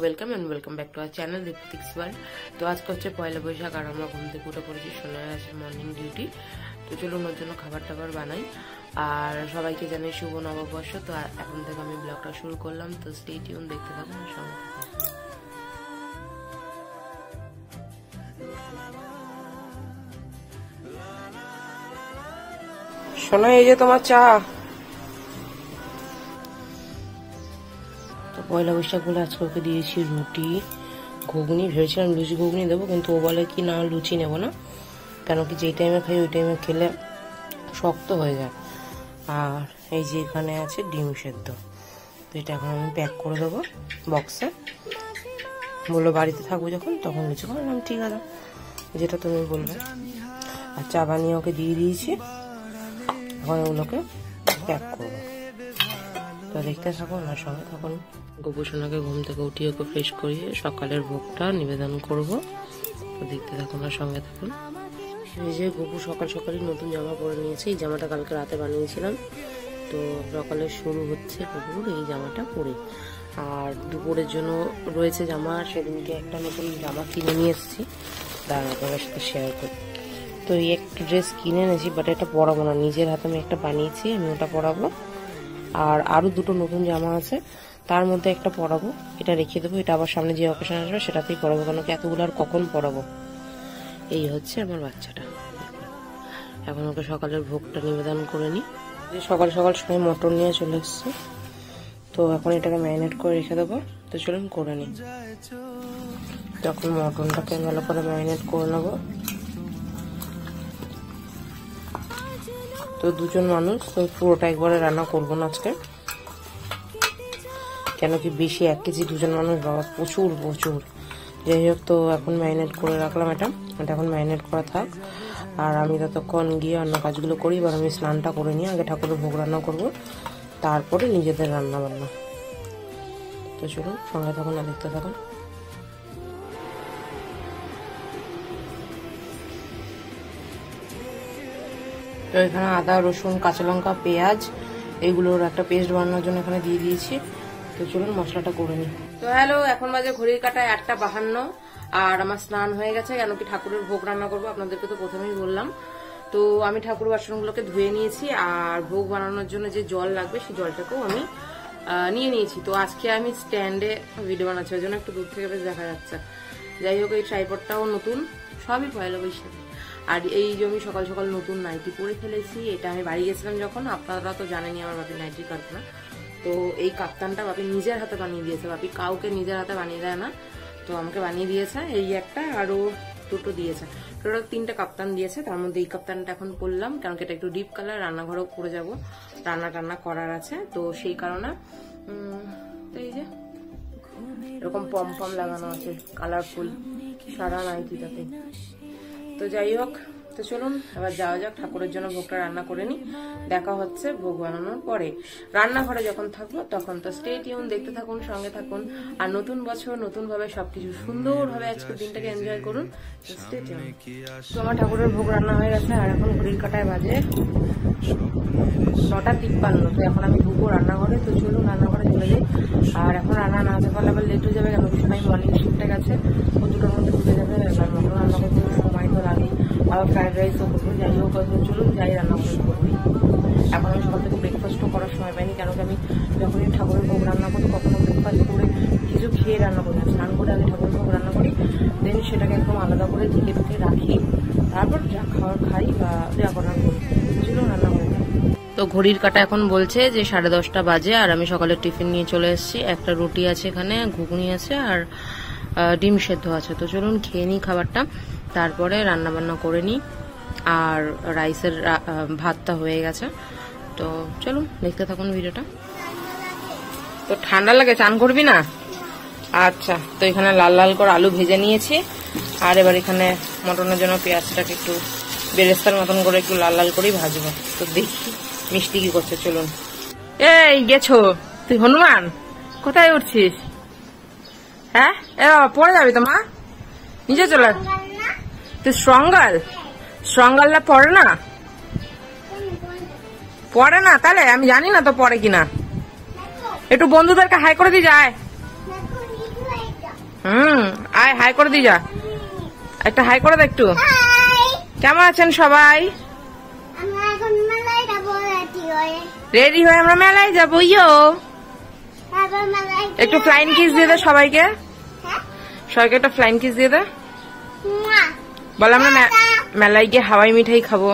Welcome back to our channel Diptix world. তো আজকে হচ্ছে পয়লা বৈশাখ আর আমরা ঘুম থেকে উঠে পড়েছি, সোনার আছে মর্নিং ডিউটি। তো চলুন ওর জন্য খাবার টাবার বানাই আর সবাইকে জানাই শুভ নববর্ষ। তো এখন থেকে আমি ব্লগটা শুরু করলাম, তো স্টে টিউন, দেখতে থাকুন সঙ্গে। সোনা, এই যে তোমার চা। তো পয়লা বৈশাখ বলে আজকে ওকে দিয়েছি রুটি ঘুগনি। ভেবেছিলাম লুচি ঘুগনি দেবো, কিন্তু ও বলে কি না লুচি নেবো না, কেন কি যেই টাইমে খাই ওই টাইমে খেলে শক্ত হয়ে যায়। আর এই যে এখানে আছে ডিম সেদ্ধ, তো এটা এখন আমি প্যাক করে দেবো বক্সে। বললো বাড়িতে থাকবো যখন তখন লুচি করলাম, ঠিক আছে যেটা তুমি বলবে। আর চা বানিয়ে ওকে দিয়ে দিয়েছি, এখন ওগুলোকে প্যাক করবো। তো দেখতে থাকুন আর সঙ্গে থাকুন। গোপুসোনাকে ঘুম থেকে উঠিয়ে ওকে ফ্রেশ করিয়ে সকালের ভোগটা নিবেদন করব। তো দেখতে থাকুন আর সঙ্গে থাকুন। এই যে গোপু সকাল সকালই নতুন জামা পরে নিয়েছে, এই জামাটা কালকে রাতে বানিয়েছিলাম। তো সকালে শুরু হচ্ছে গোপুর এই জামাটা পরে। আর দুপুরের জন্য রয়েছে জামা, সেদিনকে একটা নতুন জামা কিনে নিয়ে এসেছি, তার আপনাদের সাথে শেয়ার করি। তো এই একটা ড্রেস কিনে এনেছি, বাট এটা পরাবো না, নিজের হাতে আমি একটা বানিয়েছি, আমি ওটা পরাবো। আর আরো দুটো নতুন জামা আছে, তার মধ্যে একটা পরাবো, এটা রেখে দেবো, এটা আবার সামনে যে অকেশন আসবে সেটাতেই পরাবো, কেন কি এতগুলো আর কখন পরাবো। এই হচ্ছে আমার বাচ্চাটা। এখন ওকে সকালের ভোগটা নিবেদন করে নিই। সকাল সকাল সময় মটর নিয়ে চলে এসছে, তো এখন এটাকে ম্যারিনেট করে রেখে দেবো। তো চলুন করে নিই। তখন মটনটাকে ভালো করে ম্যারিনেট করে নেবো। তো দুজন মানুষ, তো পুরোটা একবারে রান্না করবো না আজকে, কেন কি বেশি 1 কেজি দুজন মানুষ, বাবা প্রচুর প্রচুর। যাই হোক, তো এখন ম্যারিনেট করে রাখলাম, এটা এখন ম্যারিনেট করা থাক। আর আমি ততক্ষণ গিয়ে অন্য কাজগুলো করি। এবার আমি স্নানটা করে নিই, আগে ঠাকুরের ভোগ রান্না করবো, তারপরে নিজেদের রান্না বান্না। তো চলুন সঙ্গে থাকুন আর দেখতে থাকুন। তো এখানে আদা রসুন কাঁচা লঙ্কা পেঁয়াজ এইগুলোর একটা পেস্ট বানানোর জন্য এখানে দিয়ে দিয়েছি। তো চলুন মশলাটা করে নিই। তো হ্যালো, এখন বাজে ঘড়ির কাঁটায় 8:52 আর আমার স্নান হয়ে গেছে, কেন কি ঠাকুরের ভোগ রান্না করবো, আপনাদেরকে তো প্রথমেই বললাম। তো আমি ঠাকুর বাসনগুলোকে ধুয়ে নিয়েছি, আর ভোগ বানানোর জন্য যে জল লাগবে সেই জলটাকেও আমি নিয়ে নিয়েছি। তো আজকে আমি স্ট্যান্ডে ভিডিও বানাচ্ছি, ওই জন্য একটু দূর থেকে বেশ দেখা যাচ্ছে। যাই হোক, এই ট্রাইপডটাও নতুন, সবই পয়লা বৈশাখ। আর এই যে আমি সকাল সকাল নতুন নাইটি পরে ফেলেছি, এটা আমি বাড়ি গেছিলাম যখন, আপনারা তো জানেনই আমার বাপি নাইটি কাটনা। তো এই কাপ্তানটা বাপি নিজের হাতে বানিয়ে দিয়েছে, বাপি কাউকে নিজের হাতে বানিয়ে দেয় না, তো আমাকে বানিয়ে দিয়েছে। এই একটা আরো দুটো দিয়েছে, টোটাল 3টা কাপ্তান দিয়েছে। তার মধ্যে এই কাপ্তানটা এখন পরলাম, কারণ এটা একটু ডিপ কালার, রান্নাঘরেও পরে যাব, রান্না টান্না করার আছে, তো সেই কারণে। তো এই যে এরকম পম পম লাগানো আছে কালারফুল সারা নাইটিটাতে। তো যাই হোক, তো চলুন এবার যাওয়া যাক, ঠাকুরের জন্য ভোগটা রান্না করে নি। দেখা হচ্ছে ভোগ বানানোর পরে, রান্নাঘরে যখন থাকবো তখন। তো স্টে টিউন, দেখতে থাকুন, সঙ্গে থাকুন। আর নতুন বছর নতুন ভাবে সবকিছু সুন্দরভাবে আজকের দিনটাকে এনজয় করুন। Stay tune. তো আমার ঠাকুরের ভোগ রান্না হয়ে গেছে, আর এখন ঘড়ির কাঁটায় বাজে 9:53। তো এখন আমি ঢুকবো রান্নাঘরে। তো চলুন রান্নাঘরে চলে যাই। আর এখন রান্না না হতে পারলে আবার লেট হয়ে যাবে, কেন কিছু নাই, মর্নিং শিফটে গেছে, ও দুটোর মধ্যে ঢুকে যাবে। এবার মটন রান্না করতে সময় তো লাগে, আবার ফ্রাইড রাইসও করবো। যাই হোক, চলুন যাই রান্না করে করবি। এখন আমি সকাল থেকে ব্রেকফাস্টও করার সময় পাইনি, কেন কি আমি যখনই ঠাকুরের ভোগ রান্না করি কখনো ব্রেকফাস্ট করে কিছু খেয়ে রান্না করি না, স্নান করে আমি ঠাকুরের ভোগ রান্না করি, দেন সেটাকে একদম আলাদা করে ঢেকে ঢুকে রাখি, তারপর যা খাওয়ার খাই বা যা করার করি। চলুন রান্না করে। তো ঘড়ির কাঁটা এখন বলছে যে 10:30 বাজে, আর আমি সকালের টিফিন নিয়ে চলে এসেছি। একটা রুটি আছে এখানে, ঘুগনি আছে, আর ডিম সেদ্ধ আছে। তো চলুন খেয়ে নিই খাবারটা, তারপরে রান্না বান্না করে নিই। আর রাইসের ভাতটা হয়ে গেছে, তো চলুন দেখতে থাকুন ভিডিওটা। তো ঠান্ডা লাগে, চান করবি না? আচ্ছা, তো এখানে লাল লাল করে আলু ভেজে নিয়েছি, আর এবার এখানে মটনের জন্য পেঁয়াজটাকে একটু বেরেস্তার মতন করে একটু লাল লাল করেই ভাজবো। তো দেখি মিষ্টি কি করছে, চলুন। এই গেছো তুই হনুমান, কোথায় উঠছিস? হ্যাঁ, পড়ে যাবি তো মা, নিচে চলে। তুই স্ট্রং গার্লরা পড়ে না, পড়ে না? তাহলে আমি জানি না তো পড়ে কিনা। একটু বন্ধুদেরকে হাই করে দিয়ে যায়। আয় হাই করে দি যা, একটা হাই করে দে একটু। কেমন আছেন সবাই? রেডি হয়ে আমরা মেলায় যাবো। একটু ফ্লাইং কিস দিয়ে দে সবাইকে, সবাইকে একটা ফ্লাইং কিস দিয়ে দে। বল আমরা মেলায় গিয়ে হাওয়াই মিঠাই খাবো।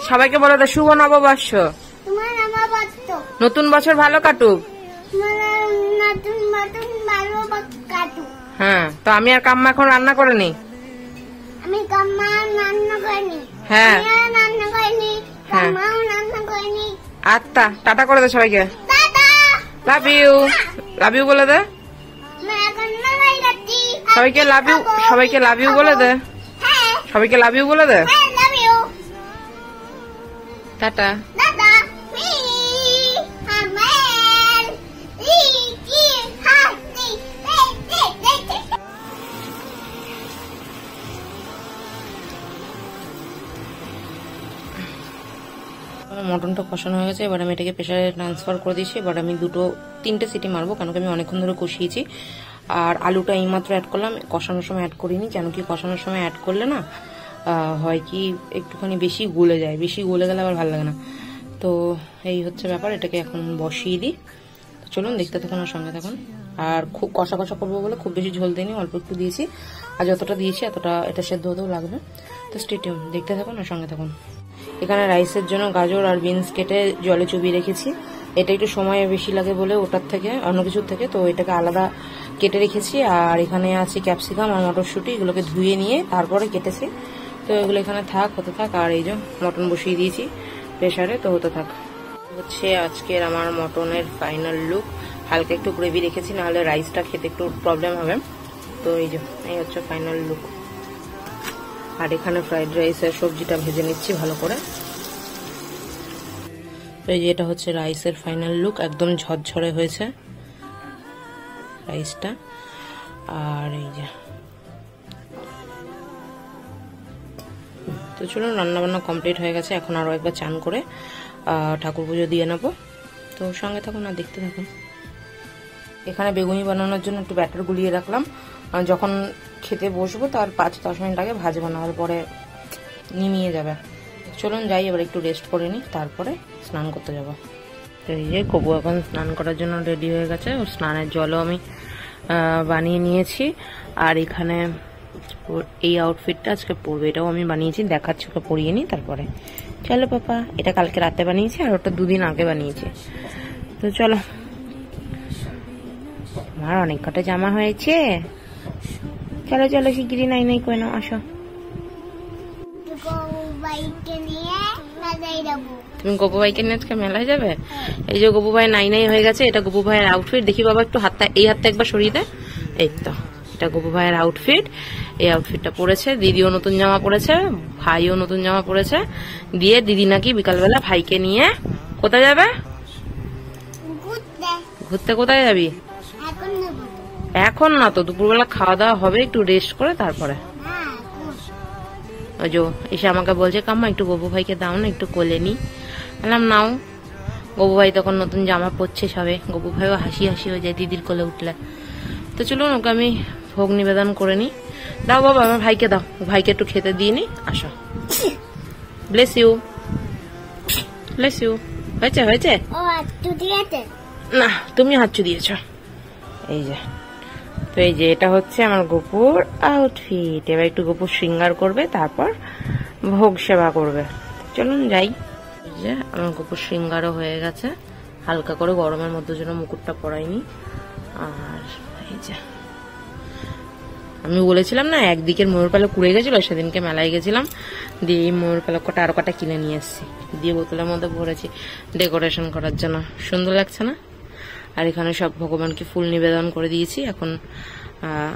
সবাইকে বলে দে শুভ নববর্ষ, নতুন বছর ভালো কাটুক। হ্যাঁ, তো আমি আর কাম্মা এখন রান্না করে নি। হ্যাঁ আত্মা টাটা করে দে সবাইকে। লাভ ইউ, লাভ ইউ বলে দে সবাইকে। লাভ ইউ, সবাইকে লাভ ইউ বলে দে, সবাইকে লাভ ইউ বলে দে। টাটা। মটনটা কষানো হয়ে গেছে, এবার আমি এটাকে প্রেসারে ট্রান্সফার করে দিয়েছি। এবার আমি 2-3টে সিটি মারবো, কেন কি আমি অনেকক্ষণ ধরে কষিয়েছি। আর আলুটা এইমাত্র অ্যাড করলাম, কষানোর সময় অ্যাড করিনি, কেন কি কষানোর সময় অ্যাড করলে না হয় কি একটুখানি বেশি গলে যায়, বেশি গলে গেলে আবার ভালো লাগে না। তো এই হচ্ছে ব্যাপার, এটাকে এখন বসিয়ে দিই। চলুন দেখতে থাকুন আর সঙ্গে থাকুন। আর খুব কষা কষা করবো বলে খুব বেশি ঝোল দিইনি, অল্প একটু দিয়েছি। আর যতটা দিয়েছি এতটা এটা সেদ্ধ হতেও লাগবে। তো স্টে টিউন, দেখতে থাকুন আর সঙ্গে থাকুন। এখানে রাইসের জন্য গাজর আর বিনস কেটে জলে চুবিয়ে রেখেছি। এটা একটু সময় বেশি লাগে বলে ওটার থেকে, অন্য কিছুর থেকে, তো এটাকে আলাদা কেটে রেখেছি। আর এখানে আছে ক্যাপসিকাম আর মটরশুঁটি, এগুলোকে ধুয়ে নিয়ে তারপরে কেটেছি। তো এগুলো এখানে থাক, হতে থাক। আর এই যে মটন বসিয়ে দিয়েছি প্রেসারে, তো হতে থাক। হচ্ছে আজকের আমার মটনের ফাইনাল লুক। হালকা একটু গ্রেভি রেখেছি, নাহলে রাইসটা খেতে একটু প্রবলেম হবে। তো এই যে এই হচ্ছে ফাইনাল লুক। আর এখানে ফ্রাইড রাইসের সবজিটা ভেজে নিচ্ছি ভালো করে। তো এই যে এটা হচ্ছে রাইসের ফাইনাল লুক, একদম ঝরঝরে হয়েছে রাইসটা। আর এই যে তো চলুন, রান্নাবান্না কমপ্লিট হয়ে গেছে। এখন আরো একবার চান করে ঠাকুর পুজো দিয়ে নেবো। তো সঙ্গে থাকুন আর দেখতে থাকুন। এখানে বেগুনি বানানোর জন্য একটু ব্যাটার গুলিয়ে রাখলাম, যখন খেতে বসবো তার 5-10 মিনিট আগে ভাজবো, নাহলে পরে নিমিয়ে যাবে। চলুন যাই, এবার একটু রেস্ট করে নিই, তারপরে স্নান করতে যাবো। এই যে কবু এখন স্নান করার জন্য রেডি হয়ে গেছে, ওর স্নানের জলও আমি বানিয়ে নিয়েছি। আর এখানে এই আউটফিটটা আজকে পরবে, এটাও আমি বানিয়েছি, দেখাচ্ছি, ওকে পরিয়ে নিই তারপরে। চলো পাপা, এটা কালকে রাতে বানিয়েছি আর ওটা 2 দিন আগে বানিয়েছি। তো চলো, আমার অনেক কটা জামা হয়েছে। চলো চলো শিগগিরি নাই নাই করে নাও, আসো। তুমি গপু ভাইকে নিয়ে আজকে মেলায় যাবে? এই যে গপু ভাই নাই নাই হয়ে গেছে, এটা গপু ভাইয়ের আউটফিট। দেখি বাবা একটু হাতটা, এই হাতটা একবার সরিয়ে দেয়। এই তো এটা গপু ভাইয়ের আউটফিট। এই আউটফিটটা পরেছে, দিদিও নতুন জামা পরেছে, ভাইও নতুন জামা পরেছে। দিয়ে দিদি নাকি বিকালবেলা ভাইকে নিয়ে কোথায় যাবে? ঘুরতে। কোথায় যাবি? এখন না তো, দুপুরবেলা খাওয়া দাওয়া হবে, একটু রেস্ট করে তারপরে। ওই যে এসে আমাকে বলছে কাম্মা একটু গপু ভাইকে দাও না, একটু কোলে নি। বললাম নাও। গপু ভাই তখন নতুন জামা পরছে সবে, গপু ভাইও হাসি হাসি হয়ে যায় দিদির কোলে উঠলে। তো চলুন ওকে আমি ভোগ নিবেদন করে নি। দাও বাবা, আমার ভাইকে দাও, ভাইকে একটু খেতে দিয়ে নি। আসো। Bless you, bless you. হয়েছে হয়েছে না, তুমি হাত দিয়েছ। এই যে, তো এই যে এটা হচ্ছে আমার গপুর আউটফিট। এবার একটু গপুর শৃঙ্গার করবে, তারপর ভোগ সেবা করবে। চলুন যাই। এই যে আমার গপুর শৃঙ্গারও হয়ে গেছে, হালকা করে, গরমের মধ্যে জন্য মুকুটটা পরাইনি। আর এই যে আমি বলেছিলাম না একদিকের ময়ূর পালক কুড়ে গেছিল, সেদিনকে মেলায় গেছিলাম, দিয়ে এই ময়ূর পালক কটা আরো কটা কিনে নিয়ে এসেছি, দিয়ে বোতলের মধ্যে ভরেছি ডেকোরেশন করার জন্য। সুন্দর লাগছে না? আর এখানে সব ভগবানকে ফুল নিবেদন করে দিয়েছি। এখন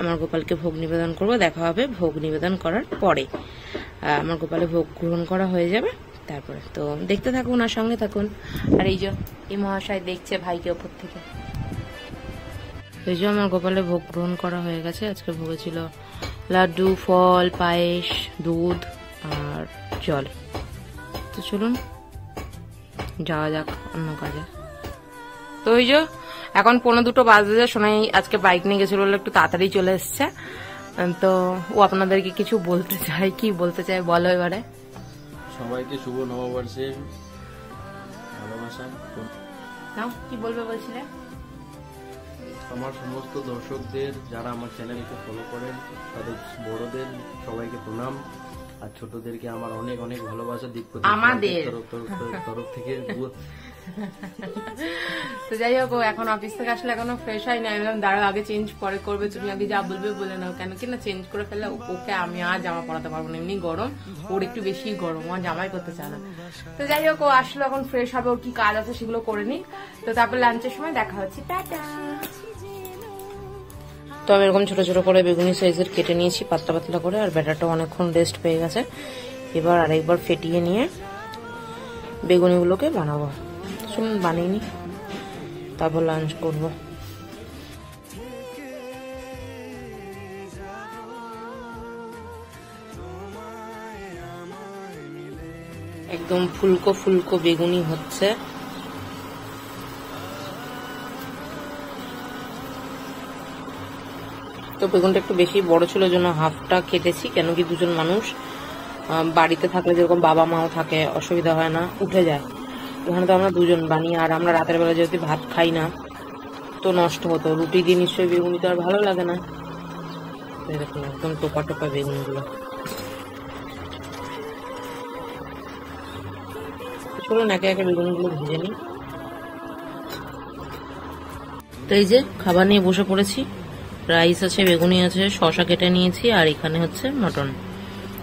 আমার গোপালকে ভোগ নিবেদন করব, দেখা হবে ভোগ নিবেদন করার পরে। আমার গোপালে ভোগ গ্রহণ করা হয়ে যাবে তারপরে। তো দেখতে থাকুন আর সঙ্গে থাকুন। আর এই যে এই মহাশয় দেখছে ভাইকে ওপর থেকে। এই যে আমার গোপালে ভোগ গ্রহণ করা হয়ে গেছে। আজকে ভোগে ছিল লাড্ডু, ফল, পায়েস, দুধ আর জল। তো চলুন যাওয়া যাক অন্য কাজে। তো ওই যে এখন 1:45 বাজে যায়, সোনাই আজকে বাইক নিয়ে গেছিল বলে একটু তাড়াতাড়ি চলে এসছে। তো ও আপনাদেরকে কিছু বলতে চায়, কি বলতে চায় বলো এবারে। সবাইকে শুভ নববর্ষের ভালোবাসা। নাও কি বলবে বলছিলে? আমার সমস্ত দর্শকদের যারা আমার চ্যানেলকে ফলো করেন তাদের বড়দের সবাইকে প্রণাম, আর ছোটদেরকে আমার অনেক অনেক ভালোবাসা আমাদের তরফ থেকে। তো যাই হোক, এখন অফিস থেকে আসলে এখনো ফ্রেশ হয়নি। আমি বললাম দাঁড়াও আগে চেঞ্জ পরে করবে, তুমি আগে যা বলবে বলে নাও। কেন কি না চেঞ্জ করে ফেললে ওকে আমি আর জামা পরাতে পারবো না, এমনি গরম, ওর একটু বেশি গরম, ও জামাই করতে চায় না। তো যাই হোক, ও আসলে এখন ফ্রেশ হবে, ওর কি কাজ আছে সেগুলো করে নি। তো তারপর লাঞ্চের সময় দেখা হচ্ছে, টাটা। তো আমি এরকম ছোট ছোট করে বেগুনি সাইজের কেটে নিয়েছি পাতলা পাতলা করে, আর ব্যাটারটা অনেকক্ষণ রেস্ট পেয়ে গেছে। এবার আরেকবার ফেটিয়ে নিয়ে বেগুনিগুলোকে বানাবো। শুনুন বানিয়ে নি, তারপর লাঞ্চ করব। একদম ফুলকো ফুলকো বেগুনি হচ্ছে। তো বেগুনটা একটু বেশি বড় ছিল, জন্য হাফটা কেটেছি। কেন কি দুজন মানুষ বাড়িতে থাকলে যেরকম বাবা মাও থাকে, অসুবিধা হয় না, উঠে যায়। ওখানে তো আমরা দুজন বানিয়ে, আর আমরা রাতের বেলা যদি ভাত খাই না তো নষ্ট হতো। রুটি দিয়ে নিশ্চয়ই বেগুনি তো আর ভালো লাগে না। এরকম একদম টোপা টোপা বেগুনগুলো। চলুন একে একে বেগুনগুলো ভেজে নিই। তো এই যে খাবার নিয়ে বসে পড়েছি। রাইস আছে, বেগুনি আছে, শসা কেটে নিয়েছি, আর এখানে হচ্ছে মটন।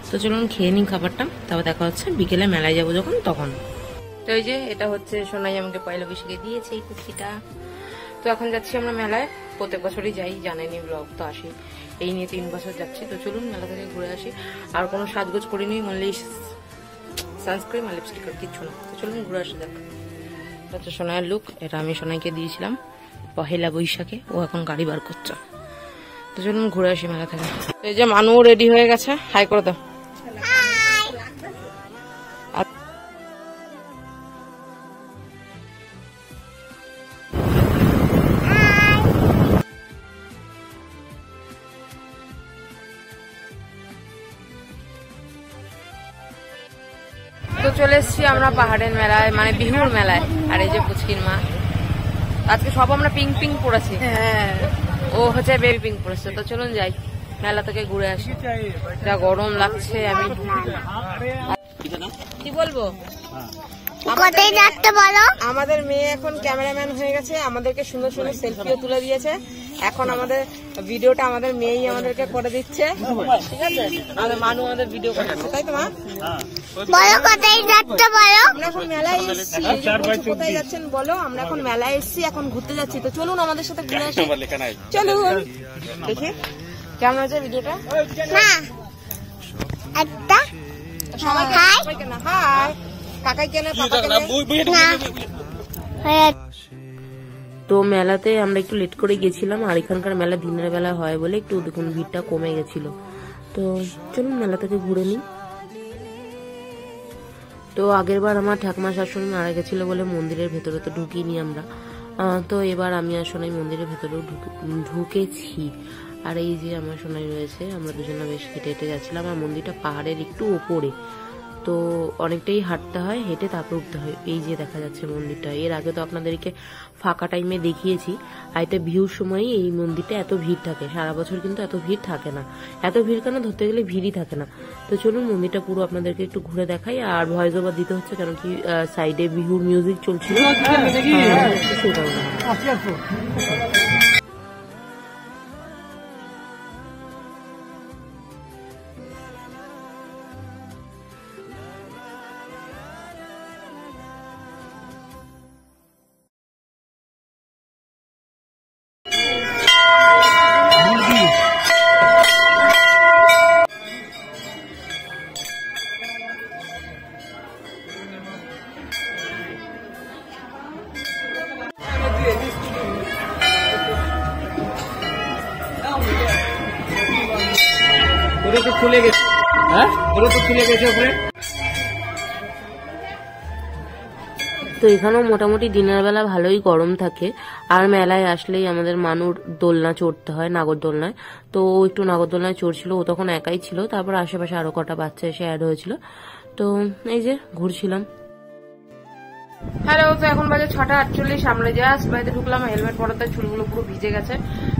তো চলুন খেয়ে নিই খাবারটা, তারপর দেখা হচ্ছে বিকেলে মেলায় যাবো যখন তখন। তো এই যে এটা হচ্ছে সোনাই আমাকে পয়লা বৈশাখে দিয়েছে এই কুর্তিটা। তো এখন যাচ্ছি আমরা মেলায়, প্রত্যেক বছরই যাই, জানেনি, ব্লগ তো আসি। এই নিয়ে 3 বছর যাচ্ছি। তো চলুন মেলা থেকে ঘুরে আসি। আর কোনো সাজগোজ করিনি, অনলি সানস্ক্রিন আর লিপস্টিক, আর কিচ্ছু না। তো চলুন ঘুরে আসা যাক। এটা হচ্ছে সোনাইয়ের লুক, এটা আমি সোনাইকে দিয়েছিলাম পহেলা বৈশাখে, ও এখন গাড়ি বার করছে। তো চলুন ঘুরে আসি মেলা থেকে। এই যে মানু রেডি হয়ে গেছে, হাই করে দাও। তো চলে এসছি আমরা পাহাড়ের মেলায়, মানে বিহুর মেলায়। আর এই যে পুচকির মা, আজকে সব আমরা পিঙ্ক পিঙ্ক পরেছি। হ্যাঁ, ও হচ্ছে বেবি পিঙ্ক পরেছে। তো চলুন যাই মেলা থেকে ঘুরে আসি। যা গরম লাগছে, আমি কি বলবো। আমাদের মেয়ে এখন ক্যামেরাম্যান হয়ে গেছে, আমাদেরকে সুন্দর সুন্দর সেলফিও তুলে দিয়েছে। এখন আমাদের ভিডিওটা আমাদের মেয়েই আমাদেরকে করে দিচ্ছে, ঠিক আছে। আমাদের মানু আমাদের ভিডিও করে দিচ্ছে, তাই তো মা? আমরা এখন মেলায় এসেছি। কোথায় যাচ্ছেন বলো? আমরা এখন মেলায় এসেছি, এখন ঘুরতে যাচ্ছি। তো চলুন আমাদের সাথে ঘুরে আসি, চলুন। দেখি কেমন হচ্ছে ভিডিওটা। সবাইকে না হাই, কাকাইকে না পাপাকে না। তো মেলাতে আমরা একটু লেট করে গেছিলাম, আর এখানকার মেলা দিনের বেলা হয় বলে একটু দেখুন ভিড়টা কমে গেছিল। তো চলুন মেলা থেকে ঘুরে নিই। তো আগের বার আমার ঠাকুমা শাশুড়ি মারা গেছিল বলে মন্দিরের ভেতরে তো ঢুকিনি আমরা। তো এবার আমি আর সোনাই মন্দিরের ভেতরেও ঢুকেছি। আর এই যে আমার সোনাই রয়েছে, আমরা দুজনে বেশ হেঁটে হেঁটে যাচ্ছিলাম। আর মন্দিরটা পাহাড়ের একটু ওপরে, তো অনেকটাই হাঁটতে হয়, হেঁটে তারপর উঠতে হয়। এই যে দেখা যাচ্ছে মন্দিরটা, এর আগে তো আপনাদেরকে ফাঁকা টাইমে দেখিয়েছি। আর এটা বিহুর সময়ই এই মন্দিরটা এত ভিড় থাকে, সারা বছর কিন্তু এত ভিড় থাকে না। এত ভিড় কেন ধরতে গেলে ভিড়ই থাকে না। তো চলুন মন্দিরটা পুরো আপনাদেরকে একটু ঘুরে দেখাই। আর ভয়েস ওভার দিতে হচ্ছে কারণ কি সাইডে বিহুর মিউজিক চলছিল, সেটাও না। তোরে তো খুলে গেছে, হ্যাঁ তোরে তো খুলে গেছে উপরে। তো এখানেও মোটামুটি দিনের বেলা ভালোই গরম থাকে। আর মেলায় আসলেই আমাদের মানুর দোলনা চড়তে হয়, নাগরদোলনায়। তো ও একটু নাগরদোলনায় চড়ছিল, ও তখন একাই ছিল, তারপর আশেপাশে আরো কটা বাচ্চা এসে অ্যাড হয়েছিল। তো এই যে ঘুরছিলাম। হ্যালো, তো এখন বাজে 6:48। আমরা জাস্ট বাড়িতে ঢুকলাম, হেলমেট পরাতে চুলগুলো পুরো ভিজে গেছে,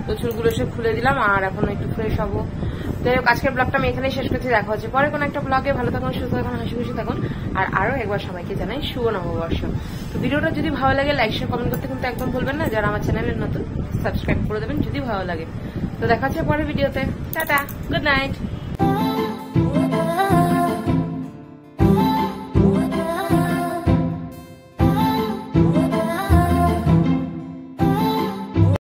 তো চুলগুলো সে খুলে দিলাম আর এখন একটু ফ্রেশ হবো। যাই হোক, আজকের ব্লগটা আমি এখানেই শেষ করছি। দেখা হচ্ছে পরে কোনো একটা ব্লগে। ভালো থাকুন, সুস্থ থাকুন, হাসি খুশি থাকুন। আর আরো একবার সবাইকে জানাই শুভ নববর্ষ। তো ভিডিওটা যদি ভালো লাগে লাইক শেয়ার কমেন্ট করতে কিন্তু একদম ভুলবেন না। যারা আমার চ্যানেলের নতুন সাবস্ক্রাইব করে দেবেন যদি ভালো লাগে। তো দেখা হচ্ছে পরের ভিডিওতে। Tata, good night.